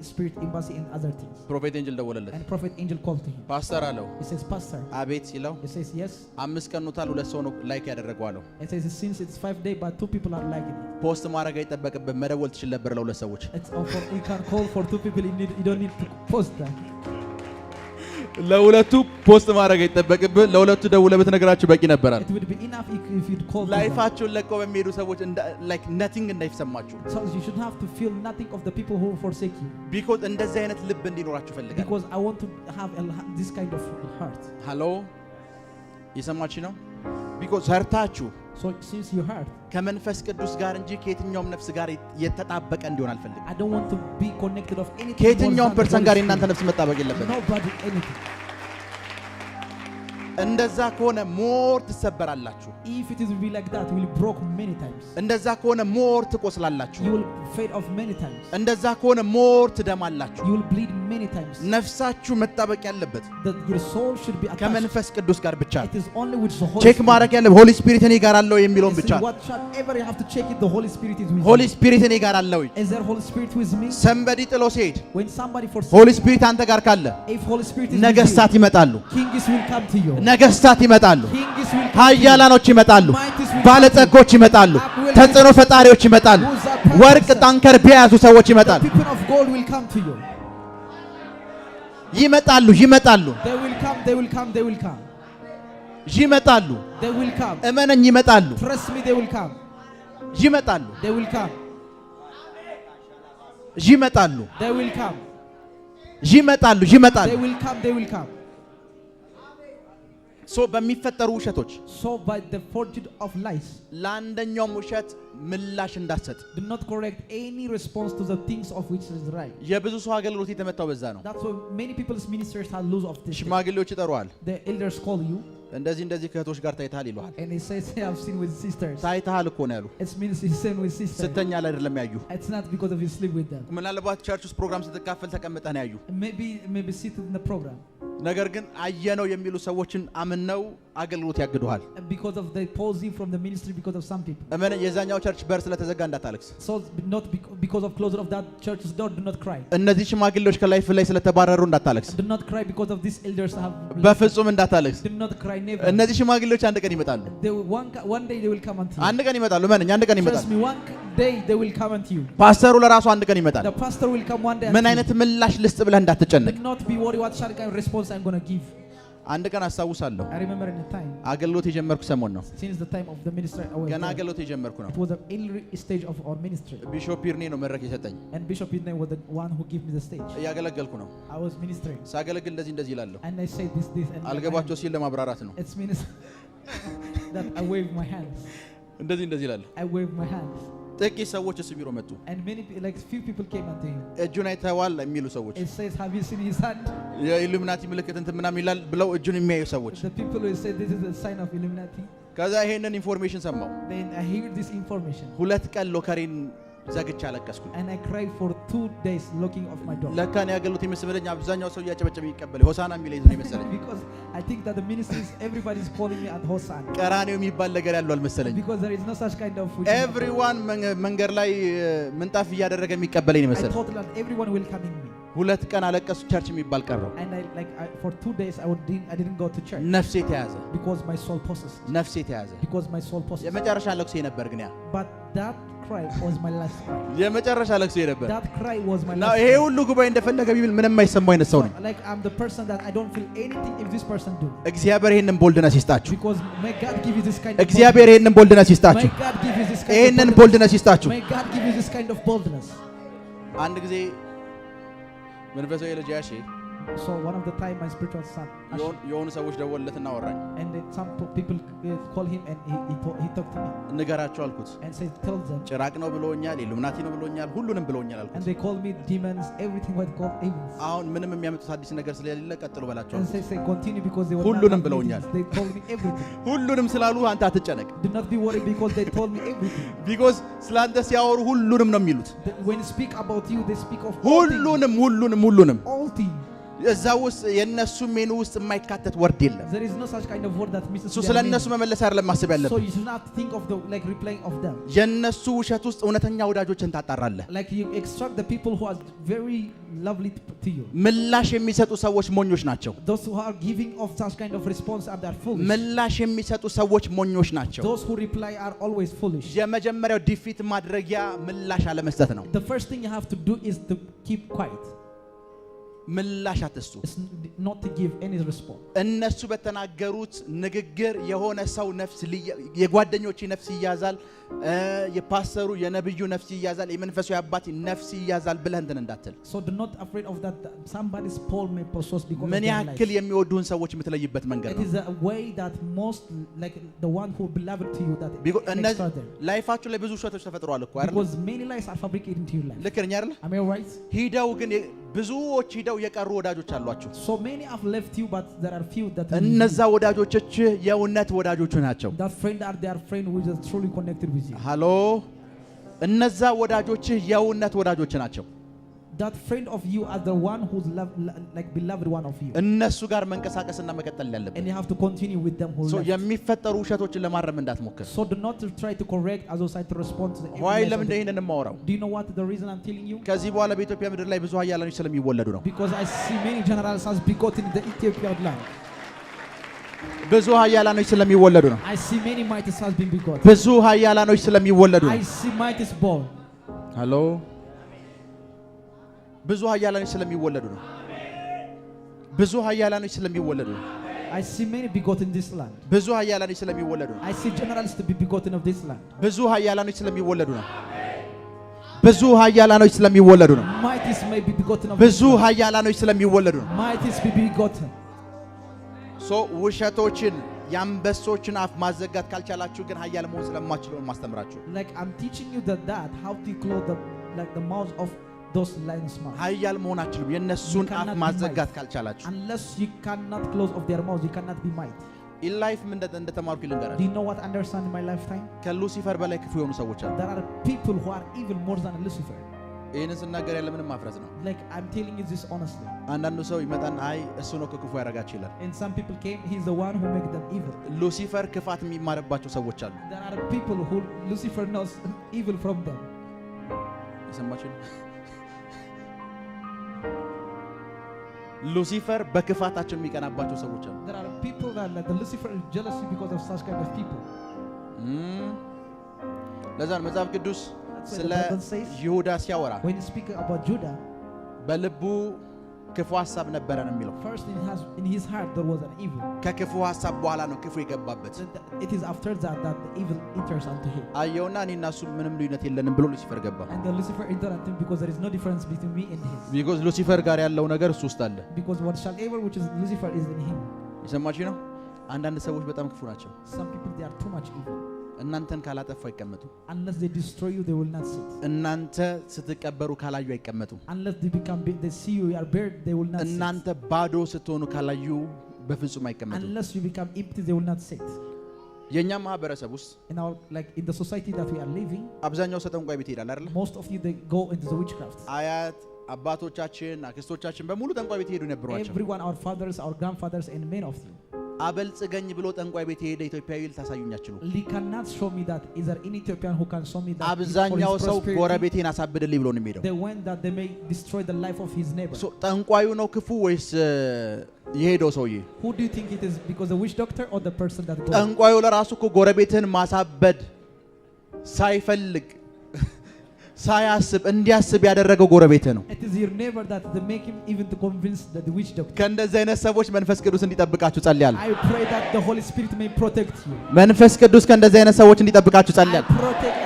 Spirit Embassy and other things. ፕሮፌት ኤንጅል ደወለለት And Prophet Angel called to him. ፓስተር አለው He says, Pastor. አቤት ሲለው He says, yes. 5 ቀን ኖታል 2 ሰው ነው ላይክ ያደረገው አለው It says since it's 5 days, but 2 people are liking it. ፖስት ማድረግ አይጠበቅብህ መደወል ትችል ነበር ለሁለት ሰዎች It's for you can call for 2 people. You don't need to post that. ለሁለቱ ፖስት ማድረግ አይጠበቅብህ ለሁለቱ ደውለህ ብትነግራችሁ በቂ ነበራል It would be enough if you'd call. ላይፋቸውን ለቀው በሚሄዱ ሰዎች ላይክ ነቲንግ እንዳይሰማችሁ So you should have to feel nothing of the people who forsake you. ቢኮዝ እንደዚህ አይነት ልብ እንዲኖራችሁ ፈልጋለሁ Because I want to have this kind of heart. ሃሎ ይሰማችሁ ነው ቢኮዝ ሰርታችሁ So since you heard, ከመንፈስ ቅዱስ ጋር እንጂ ከየትኛውም ነፍስ ጋር የተጣበቀ እንዲሆን አልፈልግም I don't want to be connected of anything. ከየትኛውም more than ፐርሰን the ጋር Holy የእናንተ Spirit. ነፍስ መጣበቅ የለበትም Nobody anything. እንደዛ ከሆነ ሞር ትሰበራላችሁ If it is be like that, you will broke many times. እንደዛ ከሆነ ሞር ትቆስላላችሁ You will fade off many times. እንደዛ ከሆነ ሞር ትደማላችሁ You will bleed many times. ነፍሳችሁ መጣበቅ ያለበት That your soul should be attached. ከመንፈስ ቅዱስ ጋር ብቻ It is only with the Holy ቼክ Spirit. ማድረግ ያለበት ሆሊ ስፒሪት እኔ ጋር አለው የሚለውን It's ብቻ whatever you have to check it, the Holy Spirit is with ሆሊ you. ስፒሪት እኔ ጋር አለው Is there Holy Spirit with me? ሰንበዲ ጥሎ ሲሄድ When somebody forsakes ሆሊ ስፒሪት አንተ ጋር ካለ if Holy Spirit is with ነገስታት you, ይመጣሉ kings will come to you. ነገስታት ይመጣሉ Kings will come to you. ኃያላኖች ይመጣሉ ባለጸጎች ይመጣሉ ተጽዕኖ ፈጣሪዎች ይመጣሉ ወርቅ ታንከር ቢያዙ ሰዎች The ይመጣሉ people of gold will come to you. ይመጣሉ ይመጣሉ They will come, they will come, they will come. ይመጣሉ They will come. እመነኝ ይመጣሉ Trust me, they will come. ይመጣሉ They will come. ይመጣሉ They will come. ይመጣሉ ይመጣሉ They will come, they will come. ሶ በሚፈጠሩ ውሸቶች So by the fortitude of lies, ለአንደኛውም ውሸት ምላሽ እንዳትሰጥ do not correct any response to the things of which is right. የብዙ ሰው አገልግሎት የተመታው በዛ ነው That's why many people's ministers are lose of this. ሽማግሌዎች ይጠሩሃል The elders call you እንደዚህ ከእህቶች ጋር ታይተሃል ይሉሃል and he says, I have seen with sisters. ታይተሃል እኮ ነው ያሉ It means he's seen with sisters. ስተኛ ላይ አይደለም ያዩ It's not because of you sleep with them. ምናልባት ቸርች ውስጥ ፕሮግራም ስትካፈል ተቀምጠህ ነው ያዩ Maybe seated in the program. ነገር ግን አየነው የሚሉ ሰዎችን አምነው አገልግሎት ያግዱሃል። Because of they pause you from the ministry because of some people. እመን የዛኛው ቸርች በር ስለተዘጋ እንዳታለቅስ። So not because of closure of that church's door, do not cry. እነዚህ ሽማግሌዎች ከላይፍ ላይ ስለተባረሩ እንዳታለቅስ። Do not cry because of these elders have. በፍጹም እንዳታለቅስ። Do not cry, never. እነዚህ ሽማግሌዎች አንድ ቀን ይመጣሉ። One day they will come unto you. አንድ ቀን ይመጣሉ። እመን አንድ ቀን ይመጣሉ። Trust me, one day they will come unto you. ፓስተሩ ለራሱ አንድ ቀን ይመጣል። The pastor will come one day. ምን አይነት ምላሽ ልስጥ ብለህ እንዳትጨነቅ። Do not be worried what kind of response I'm going to give. አንድ ቀን አስታውሳለሁ I remember in the time አገልግሎት የጀመርኩ ሰሞን ነው። since the time of the ministry I was ገና there. አገልግሎት የጀመርኩ ነው። It was an early stage of our ministry. ቢሾፕ ይርኔ ነው መድረክ የሰጠኝ። And Bishop Idney was the one who gave me the stage. እያገለገልኩ ነው። I was ministering. ሳገለግል እንደዚህ ይላለሁ። And I said this and አልገባቸው ሲል ለማብራራት ነው። It means that I wave my hands. እንደዚህ ይላለሁ። I wave my hands. ጥቂት ሰዎች እሱ ቢሮ መጡ። And like few people came unto him. እጁን አይተዋል የሚሉ ሰዎች It says, have you seen his hand? የኢሉሚናቲ ምልክት እንትን ምናምን ይላል ብለው እጁን የሚያዩ ሰዎች። The people who say this is a sign of Illuminati. ከዛ ይሄንን ኢንፎርሜሽን ሰማው። Then I hear this information. 2 ቀን ሎከሪን ዘግቼ አለቀስኩ። And I cried for 2 days looking of my door. ለካ ነው ያገሉት የመሰለኝ አብዛኛው ሰው እያጨበጨበ ይቀበል ሆሳና የሚለኝ ነው የመሰለኝ። Because I think that the ministries everybody is calling me at Hosanna. ቀራኔው የሚባል ነገር ያለው አልመሰለኝ። Because there is no such kind of everyone መንገድ ላይ ምንጣፍ እያደረገ የሚቀበለኝ ነው I መሰለኝ። thought that everyone welcoming me. 2 ቀን አለቀስኩ። ቸርች የሚባል ቀረው። And for 2 days I didn't go to church. ነፍሴ ተያዘ። Because my soul possessed. ነፍሴ ተያዘ። Because my soul possessed. የመጨረሻ ለቅሶ ነበር ግን ያ። But that cry was my last cry. የመጨረሻ ለቅሶ ነበር። That cry was my ነው last ይሄ cry. ሁሉ ጉባኤ እንደፈለገ ቢብል ምንም የማይሰማው አይነት ሰው ነኝ። Like I'm the person that I don't feel anything if this person do. እግዚአብሔር ይሄንን ቦልድነስ ይስጣችሁ። Because may God give you this kind of እግዚአብሔር ይሄንን ቦልድነስ ይስጣችሁ። May God give you this kind ይሄንን of ቦልድነስ ይስጣችሁ። May God give you this kind of boldness. አንድ ጊዜ መንፈሳዊ ልጅ ያሺ So one of the time my spiritual son የሆኑ ሰዎች ደወለትና አወራኝ። and then some people call him and he talked to me ንገራቸው አልኩት። and said tell them ጭራቅ ነው ብሎኛል፣ ኢሉሚናቲ ነው ብሎኛል፣ ሁሉንም ብሎኛል አልኩት። and they call me demons, everything what called demons. አሁን ምንም የሚያመጡት አዲስ ነገር ስለሌለ ቀጥሉ በላቸው። And say continue because they were ሁሉንም ብለውኛል። They told me everything. ሁሉንም ስላሉ አንተ አትጨነቅ። Do not be worried because they told me everything. because ስላንተ ሲያወሩ ሁሉንም ነው የሚሉት። When they speak about you they speak of ሁሉንም all things. እዛ ውስጥ የነሱ ሜኑ ውስጥ የማይካተት ወርድ የለም። There is no such kind of word that misses. So ስለነሱ መመለስ አይደለም ማሰብ ያለብህ። So you should not think of the like replying of them. የነሱ ውሸት ውስጥ እውነተኛ ወዳጆችን ታጣራለህ። Like you extract the people who are very lovely to you. ምላሽ የሚሰጡ ሰዎች ሞኞች ናቸው። Those who are giving of such kind of response are foolish. ምላሽ የሚሰጡ ሰዎች ሞኞች ናቸው። Those who reply are always foolish. የመጀመሪያው ዲፊት ማድረጊያ ምላሽ አለመስጠት ነው። The first thing you have to do is to keep quiet. ምላሽ አትስጡ። Not to give any response. እነሱ በተናገሩት ንግግር የሆነ ሰው ነፍስ የጓደኞቼ ነፍስ ይያዛል፣ የፓስተሩ የነብዩ ነፍስ ይያዛል፣ የመንፈሳዊ አባቴ ነፍስ ይያዛል ብለህ እንትን እንዳትል። So do not afraid of that somebody's Paul may possess because ምን ያክል የሚወዱህን ሰዎች የምትለይበት መንገድ ነው። It is a way that most like the one who beloved to you that ላይፋችሁ ላይ ብዙ ውሸቶች ተፈጥረዋል እኮ አይደል? Because many lies are fabricated into your life. ልክ ነኝ አይደል? Am I right? ሂደው ግን ብዙዎች ሂደው የቀሩ ወዳጆች አሏችሁ። So many have left you but there are few that እነዛ ወዳጆች የእውነት ወዳጆች ናቸው። That friend are their friend who is truly connected with you. ሃሎ እነዛ ወዳጆች የእውነት ወዳጆች ናቸው። That friend of you are the one who's like beloved one of you. እነሱ ጋር መንቀሳቀስና መቀጠል ያለበት. And you have to continue with them who so የሚፈጠሩ ውሸቶችን ለማረም እንዳትሞክር. So do not try to correct as also to respond to the why ለምን እንደሆነ የማወራው? Do you know what the reason I'm telling you? ከዚህ በኋላ በኢትዮጵያ ምድር ላይ ብዙ ኃያላኖች ስለሚወለዱ ነው። Because I see many generals has begotten in the Ethiopian land. ብዙ ኃያላኖች ስለሚወለዱ ነው። I see many mighties has been begotten. ብዙ ኃያላኖች ስለሚወለዱ ነው። I see mighties born. ሃሎ ብዙ ኃያላኖች ስለሚወለዱ ነው። ብዙ ኃያላኖች ስለሚወለዱ ነው። I see many begotten in this land. ብዙ ኃያላኖች ስለሚወለዱ ነው። I see generals to be begotten of this land. ብዙ ኃያላኖች ስለሚወለዱ ነው። ብዙ ኃያላኖች ስለሚወለዱ ነው። Mighties may be begotten of ብዙ ኃያላኖች ስለሚወለዱ ነው። Mighties be begotten. so ውሸቶችን የአንበሶችን አፍ ማዘጋት ካልቻላችሁ ግን ኃያል መሆን ስለማትችሉ ማስተምራችሁ። Like I'm teaching you that how to close the mouth of those lions mouth. ኃያል መሆን አትችሉም የነሱን አፍ ማዘጋት ካልቻላችሁ። Unless you cannot close of their mouths you cannot be mighty. in life ምን እንደተማርኩ ልንገራችሁ። Do you know what I understand in my lifetime? ከሉሲፈር በላይ ክፉ የሆኑ ሰዎች አሉ። There are people who are even more than Lucifer. ይሄንን ስናገር ያለ ምንም ማፍረስ ነው። Like I'm telling you this honestly. አንዳንዱ ሰው ይመጣና አይ እሱ ነው ክፉ ያረጋቸው ይላል። And some people came, he's the one who make them evil. ሉሲፈር ክፋት የሚማርባቸው ሰዎች አሉ። There are people who Lucifer knows evil from them. ይሰማችሁ? ሉሲፈር በክፋታቸው የሚቀናባቸው ሰዎች አሉ። There are people that like the Lucifer is jealous because of such kind of people. ለዛ ነው መጽሐፍ ቅዱስ ስለ ይሁዳ ሲያወራ when you speak about Judah, በልቡ ክፉ ሐሳብ ነበረ ነው የሚለው። first in his heart there was an evil. ከክፉ ሐሳብ በኋላ ነው ክፉ የገባበት። It is after that the evil enters onto him. አየውና እኔና እሱ ምንም ልዩነት የለንም ብሎ ሉሲፈር ገባ። And the Lucifer entered into him because there is no difference between me and his. because ሉሲፈር ጋር ያለው ነገር እሱ ውስጥ አለ። Because whatsoever which is Lucifer is in him. ይሰማችሁ ነው? አንዳንድ ሰዎች በጣም ክፉ ናቸው። Some people they are too much evil. እናንተን ካላጠፉ አይቀመጡ። Unless they destroy you, they will not sit. እናንተ ስትቀበሩ ካላዩ አይቀመጡ። Unless they see you are buried, they will not sit. እናንተ ባዶ ስትሆኑ ካላዩ በፍጹም አይቀመጡ። Unless you become empty, they will not sit. የኛ ማህበረሰብ ውስጥ in the society that we are living, አብዛኛው ሰው ጠንቋይ ቤት ይሄዳል አይደል? most of you they go into the witchcraft. አያት አባቶቻችን አክስቶቻችን በሙሉ ጠንቋይ ቤት ይሄዱ ነበሯቸው። Everyone, our fathers, our grandfathers, and many of you. አበልጽገኝ ብሎ ጠንቋይ ቤት የሄደ ኢትዮጵያዊ ልታሳዩኛችሁ። He cannot show me that. Is there any Ethiopian who can show me that? አብዛኛው ሰው ጎረቤቴን አሳብድልኝ ብሎ ነው የሚሄደው። They want that they may destroy the life of his neighbor. ጠንቋዩ ነው ክፉ ወይስ የሄደው ሰውዬ? Who do you think it is? Because the witch doctor or the person that goes? ጠንቋዩ ለራሱ እኮ ጎረቤትን ማሳበድ ሳይፈልግ ሳያስብ እንዲያስብ ያደረገው ጎረቤት ነው። It is your neighbor that they make him even to convince the witch doctor. ከእንደዚህ አይነት ሰዎች መንፈስ ቅዱስ እንዲጠብቃችሁ ጸልያለሁ። I pray that the Holy Spirit may protect you. መንፈስ ቅዱስ ከእንደዚህ አይነት ሰዎች እንዲጠብቃችሁ ጸልያለሁ።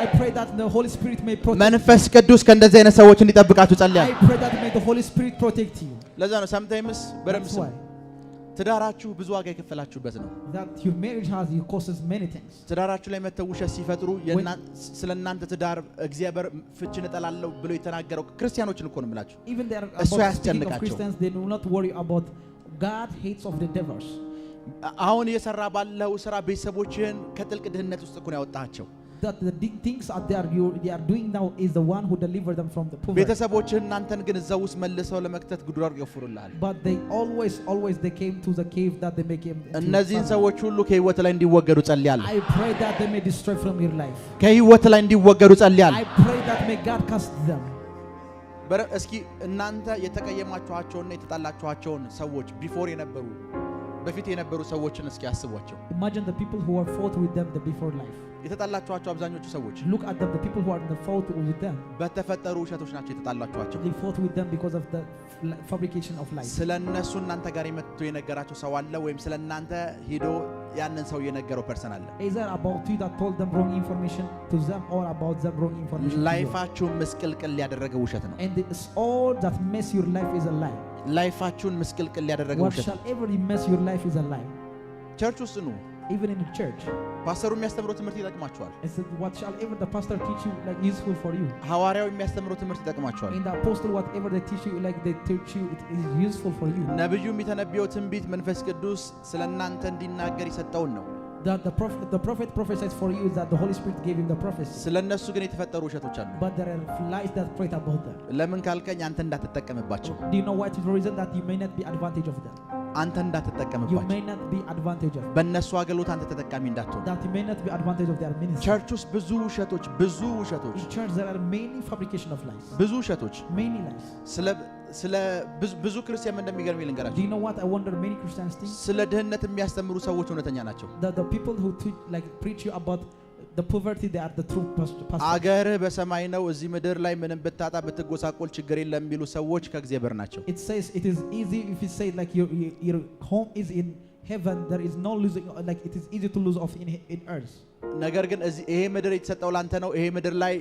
I pray that the Holy Spirit may protect you. መንፈስ ቅዱስ ከእንደዚህ አይነት ሰዎች እንዲጠብቃችሁ ጸልያለሁ። I pray that may the Holy Spirit protect you. ለዛ ነው sometimes በረምስ ትዳራችሁ ብዙ ዋጋ የከፈላችሁበት ነው። That your marriage costs many things. ትዳራችሁ ላይ መተው ውሸት ሲፈጥሩ ስለናንተ ትዳር እግዚአብሔር ፍችን እጠላለሁ ብሎ የተናገረው ክርስቲያኖችን እኮ ነው የምላችሁ። Even they are about Christians, they do not worry about God hates of the devils. አሁን እየሰራ ባለው ስራ ቤተሰቦችን ከጥልቅ ድህነት ውስጥ እኮ ነው ያወጣቸው። That the things they are doing now is the one who delivered them from the poverty. ቤተሰቦችን እናንተን ግን እዛው ውስጥ መልሰው ለመክተት ጉድጓድ ይቆፍሩልሃል። But they always they came to the cave that they make him. እነዚህን ሰዎች ሁሉ ከህይወት ላይ እንዲወገዱ ጸልያለሁ። I pray that they may destroy from your life. ከህይወት ላይ እንዲወገዱ ጸልያለሁ። I pray that may God cast them. እስኪ እናንተ የተቀየማችኋቸውና የተጣላችኋቸውን ሰዎች በፊት የነበሩ ሰዎችን እስኪ አስቧቸው። Imagine the people who are fought with them the before life. የተጣላችኋቸው አብዛኞቹ ሰዎች look at them, the people who are in the fault with them. በተፈጠሩ ውሸቶች ናቸው የተጣላችኋቸው። They fought with them because of the fabrication of lies. ስለነሱ እናንተ ጋር የመጥቶ የነገራቸው ሰው አለ ወይም ስለናንተ ሄዶ ያንን ሰው የነገረው ፐርሰን አለ? Either about you that told them wrong information to them or about them wrong information. ላይፋችሁን ምስቅልቅል ያደረገ ውሸት ነው። And it's all that mess your life is a lie. ላይፋችሁን ምስቅልቅል ያደረገ ውሸት ነው። Whatsoever mess your life is a lie. ቸርች ውስጥ ነው። Even in the church. ፓስተሩ የሚያስተምረው ትምህርት ይጠቅማችኋል። Whatsoever the pastor teach you like useful for you. ሐዋርያው የሚያስተምረው ትምህርት ይጠቅማችኋል። In the apostle whatever they teach you like they teach you it is useful for you. ነብዩ የሚተነብየው ትንቢት መንፈስ ቅዱስ ስለናንተ እንዲናገር ይሰጠውን ነው። That the prophet prophesies for you is that the Holy Spirit gave him the prophecy. ስለነሱ ግን የተፈጠሩ ውሸቶች አሉ። But there are lies that create about them. ለምን ካልከኝ አንተ እንዳትጠቀምባቸው። Do you know what is the reason that you may not be advantage of them? አንተ እንዳትጠቀምባቸው። You may not be advantage of. በእነሱ አገልግሎት አንተ ተጠቃሚ እንዳትሆን። That you may not be advantage of their ministry. ቸርች ውስጥ ብዙ ውሸቶች። In church there are many fabrication of lies. ብዙ ውሸቶች። Many lies. ስለ ብዙ ክርስቲያን እንደሚገርም ይልንገራችሁ። Do you know what I wonder many Christians think? ስለ ድህነት የሚያስተምሩ ሰዎች እውነተኛ ናቸው። The people who preach you about the poverty, they are the true pastors. አገርህ በሰማይ ነው እዚህ ምድር ላይ ምንም ብታጣ ብትጎሳቆል ችግር የለም የሚሉ ሰዎች ከእግዚአብሔር ናቸው። It says it is easy if you say like your home is in heaven, there is no losing, like it is easy to lose off in earth. ነገር ግን ይሄ ምድር የተሰጠው ላንተ ነው ይሄ ምድር ላይ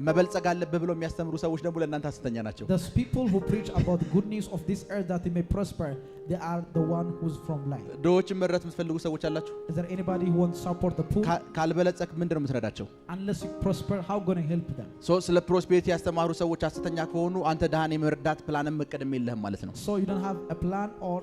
መበልጸግ አለብህ ብሎ የሚያስተምሩ ሰዎች ደግሞ ለእናንተ ሐሰተኛ ናቸው። The people who preach about good news of this earth that they may prosper, they are the one who's from life. ድሆችን መርዳት የምትፈልጉ ሰዎች አላችሁ? Is there anybody who wants to support the poor? ካልበለጸክ ምንድን ነው የምትረዳቸው? Unless you prosper, how going to help them? ስለ ፕሮስፔሪቲ ያስተማሩ ሰዎች ሐሰተኛ ከሆኑ አንተ ድሃን የመርዳት ፕላንም እቅድም የለህም ማለት ነው። So you don't have a plan or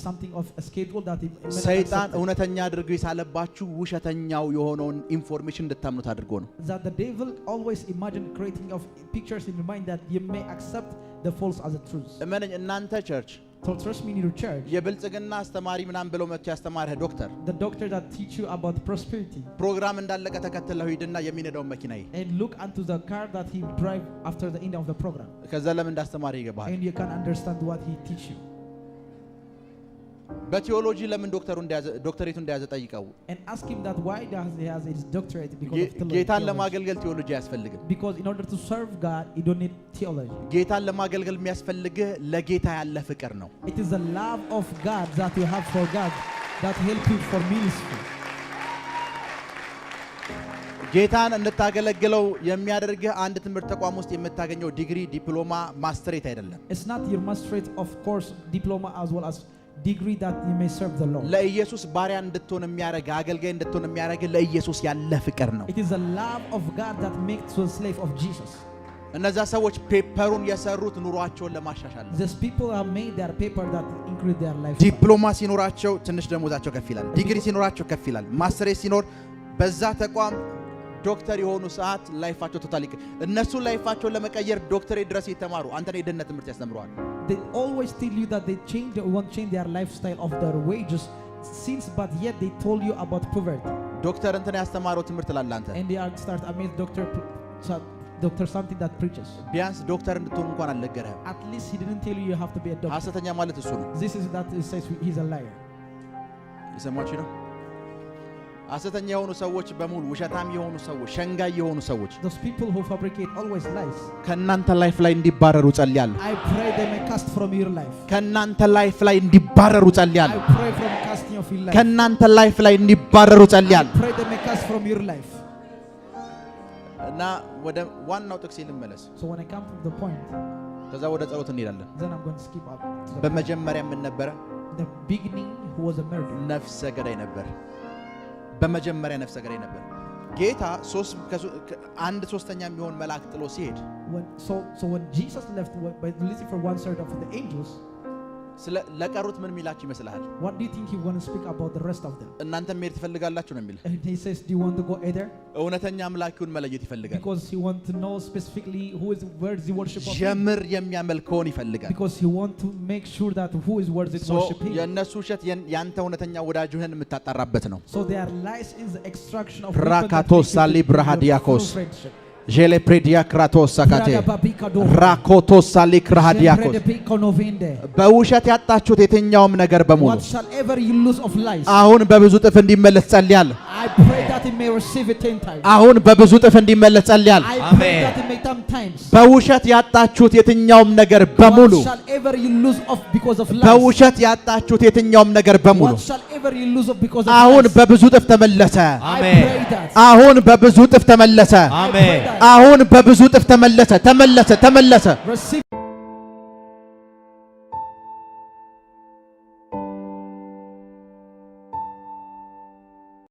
something of a schedule that ሰይጣን እውነተኛ አድርጎ የሳለባችሁ ውሸተኛው የሆነውን ኢንፎርሜሽን እንድታምኑት አድርጎ ነው። That the devil always imagine creating of pictures in your mind that you may accept the false as a truth. እመነኝ እናንተ ቸርች So trust me in your church. የብልጽግና አስተማሪ ምናምን ብለው መጥቶ ያስተማረህ ዶክተር The doctor that teach you about prosperity. ፕሮግራም እንዳለቀ ተከትለው ሂድና የሚነዳውን መኪና ይይ And look unto the car that he drive after the end of the program. ከዛ ለምን እንዳስተማረ ይገባሃል And you can understand what he teach you. በቲዮሎጂ ለምን ዶክተሬቱ እንደያዘ ጠይቀው And ask him that why does he has his doctorate because of theology. ጌታን ለማገልገል ቲዮሎጂ አያስፈልግም Because in order to serve God you don't need theology. ጌታን ለማገልገል የሚያስፈልግህ ለጌታ ያለ ፍቅር ነው It is the love of God that you have for God that help you for ministry. ጌታን እንድታገለግለው የሚያደርግህ አንድ ትምህርት ተቋም ውስጥ የምታገኘው ዲግሪ ዲፕሎማ ማስተሬት አይደለም It's not your masterate of course diploma as well as degree that you may serve the Lord. ለኢየሱስ ባሪያ እንድትሆን የሚያደርግ አገልጋይ እንድትሆን የሚያደርግ ለኢየሱስ ያለ ፍቅር ነው It is the love of God that makes you a slave of Jesus. እነዛ ሰዎች ፔፐሩን የሰሩት ኑሯቸውን ለማሻሻል These people have made their paper that increase their life. ዲፕሎማ ሲኖራቸው ትንሽ ደሞዛቸው ከፍ ይላል ዲግሪ ሲኖራቸው ከፍ ይላል ማስተሬት ሲኖር በዛ ተቋም ዶክተር የሆኑ ሰዓት ላይፋቸው ቶታሊ እነሱ ላይፋቸውን ለመቀየር ዶክተሬት ድረስ ይተማሩ አንተ ነው የደህንነት ትምህርት ያስተምረዋል They always tell you that they want to change their lifestyle of their wages since but yet they told you about poverty. ዶክተር እንትን ያስተማረው ትምህርት ላላንተ And they are start amazed doctor something that preaches. ቢያንስ ዶክተር እንድትሆን እንኳን አልነገረህም At least he didn't tell you you have to be a doctor. ሐሰተኛ ማለት እሱ ነው This is that it says he's a liar. ይሰማችሁ ነው ሐሰተኛ የሆኑ ሰዎች በሙሉ ውሸታም የሆኑ ሰዎች ሸንጋይ የሆኑ ሰዎች Those people who fabricate always lies. ከናንተ ላይፍ ላይ እንዲባረሩ ጸልያለሁ I pray they may cast from your life. ከናንተ ላይፍ ላይ እንዲባረሩ I ጸልያለሁ pray from casting of your life. ከናንተ ላይፍ ላይ እንዲባረሩ I ጸልያለሁ pray they may cast from your life. እና ወደ ዋናው ጥቅስ ልመለስ So when I come to the point, ከዛ ወደ ጸሎት እንሄዳለን then I'm going to skip up. በመጀመሪያ ምን ነበረ The beginning who was a murderer. ነፍሰ ገዳይ ነበር በመጀመሪያ ነፍሰ ገዳይ ነበር ጌታ አንድ ሶስተኛ የሚሆን መልአክ ጥሎ ሲሄድ So when Jesus left by Lucifer 1/3 of the angels, ለቀሩት ምን ሚላችሁ ይመስልሃል what do you think he want to speak about the rest of them? እናንተ መሄድ ትፈልጋላችሁ ነው የሚል And he says, do you want to go either? እውነተኛ አምላኩን መለየት ይፈልጋል Because he want to know specifically who is worthy worship of him. ጀምር የሚያመልከውን ይፈልጋል Because he want to make sure that who is worthy to worship him. የነሱ ውሸት ያንተ እውነተኛ ወዳጅህን የምታጣራበት ነው So their lies is the extraction of ራካቶስ ሳሊብራሃዲያኮስ ጄሌ ፕሬዲያ ክራቶስ ሳካቴ ራኮቶስ ሳሊክራሃዲያኮስ በውሸት ያጣችሁት የትኛውም ነገር በሙሉ አሁን በብዙ ጥፍ እንዲመለስ ጸልያለሁ አሁን በብዙ ጥፍ እንዲመለስ ጸልያለሁ በውሸት ያጣችሁት የትኛውም ነገር በሙሉ በውሸት ያጣችሁት የትኛውም ነገር በሙሉ አሁን በብዙ ጥፍ ተመለሰ አሁን በብዙ ጥፍ ተመለሰ አሁን በብዙ ጥፍ ተመለሰ